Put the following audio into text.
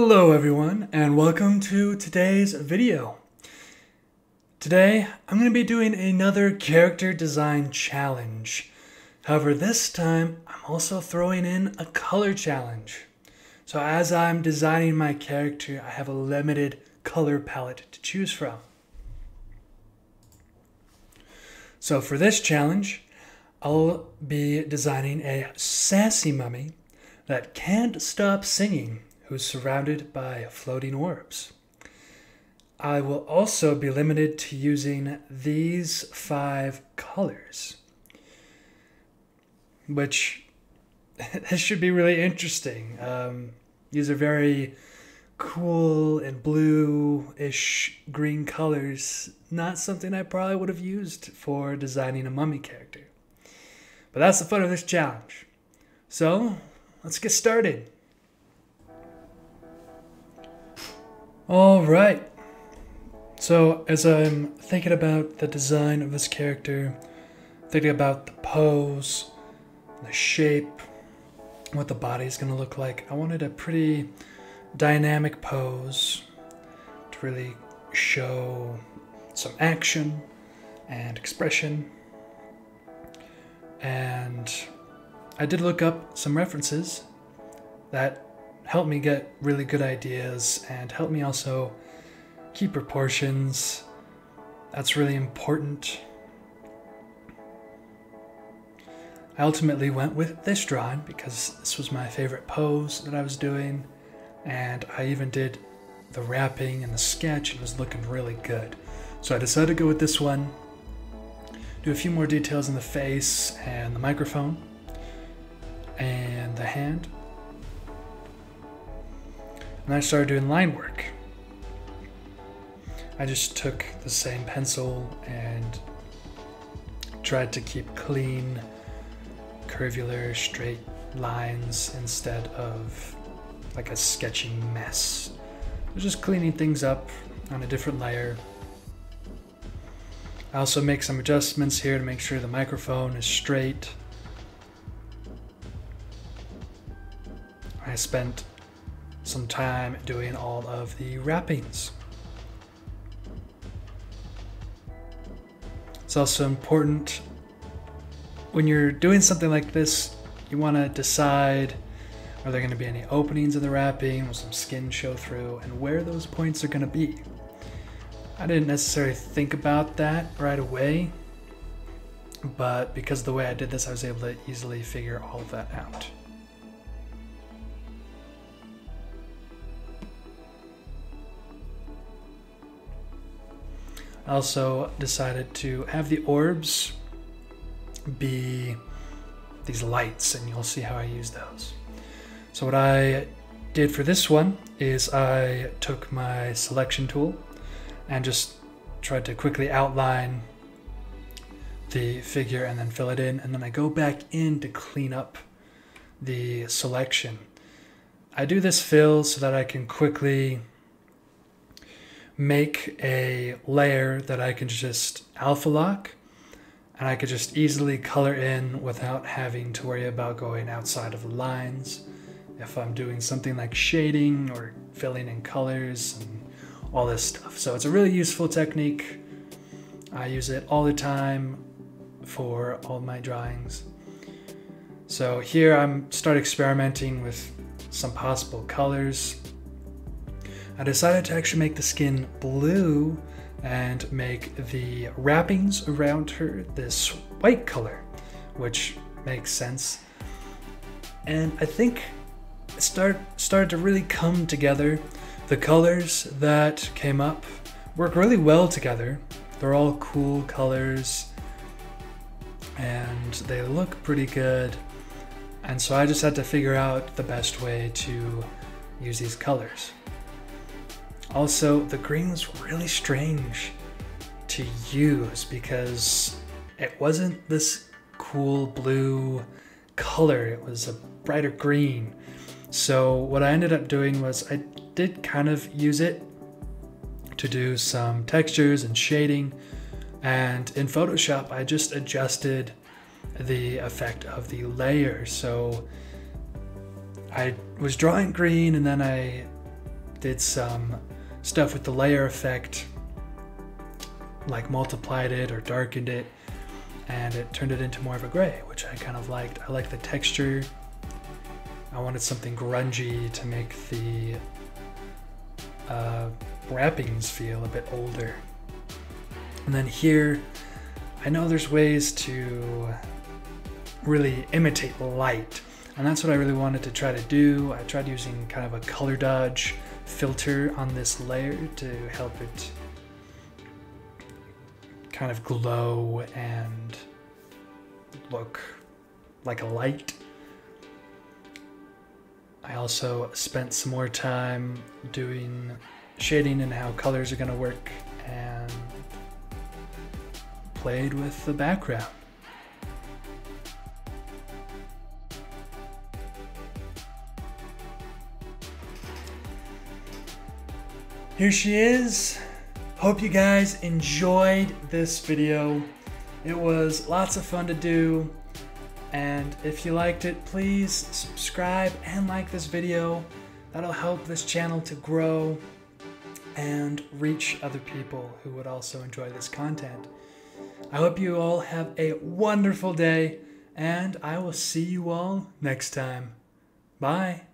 Hello everyone, and welcome to today's video. Today, I'm going to be doing another character design challenge. However, this time, I'm also throwing in a color challenge. So as I'm designing my character, I have a limited color palette to choose from. So for this challenge, I'll be designing a sassy mummy that can't stop singing, who's surrounded by floating orbs. I will also be limited to using these 5 colors, which this should be really interesting. These are very cool and blue-ish green colors, not something I probably would have used for designing a mummy character. But that's the fun of this challenge. So, let's get started. All right. So as I'm thinking about the design of this character, thinking about the pose, the shape, what the body is going to look like, I wanted a pretty dynamic pose to really show some action and expression. And I did look up some references that helped me get really good ideas and helped me also keep proportions. That's really important. I ultimately went with this drawing because this was my favorite pose that I was doing, and I even did the wrapping and the sketch and it was looking really good. So I decided to go with this one, do a few more details in the face and the microphone and the hand. And I started doing line work. I just took the same pencil and tried to keep clean, curvular, straight lines instead of like a sketchy mess. I was just cleaning things up on a different layer. I also make some adjustments here to make sure the microphone is straight. I spent some time doing all of the wrappings. It's also important when you're doing something like this, you want to decide, are there going to be any openings in the wrapping, will some skin show through, and where those points are going to be. I didn't necessarily think about that right away, but because of the way I did this, I was able to easily figure all of that out. I also decided to have the orbs be these lights, and you'll see how I use those. So what I did for this one is I took my selection tool and just tried to quickly outline the figure and then fill it in, and then I go back in to clean up the selection. I do this fill so that I can quickly make a layer that I can just alpha lock, and I could just easily color in without having to worry about going outside of the lines if I'm doing something like shading or filling in colors and all this stuff. So it's a really useful technique. I use it all the time for all my drawings. So here I'm start experimenting with some possible colors. I decided to actually make the skin blue and make the wrappings around her this white color, which makes sense. And I think it started to really come together. The colors that came up work really well together. They're all cool colors and they look pretty good. And so I just had to figure out the best way to use these colors. Also, the green was really strange to use because it wasn't this cool blue color, it was a brighter green. So what I ended up doing was I did kind of use it to do some textures and shading, and in Photoshop I just adjusted the effect of the layer. So I was drawing green and then I did some stuff with the layer effect, like multiplied it or darkened it, and it turned it into more of a gray, which I kind of liked. I like the texture. I wanted something grungy to make the wrappings feel a bit older. And then here, I know there's ways to really imitate light, and that's what I really wanted to try to do. I tried using kind of a color dodge filter on this layer to help it kind of glow and look like a light. I also spent some more time doing shading and how colors are going to work, and played with the background. Here she is. Hope you guys enjoyed this video. It was lots of fun to do, and if you liked it, please subscribe and like this video. That'll help this channel to grow and reach other people who would also enjoy this content. I hope you all have a wonderful day, and I will see you all next time. Bye.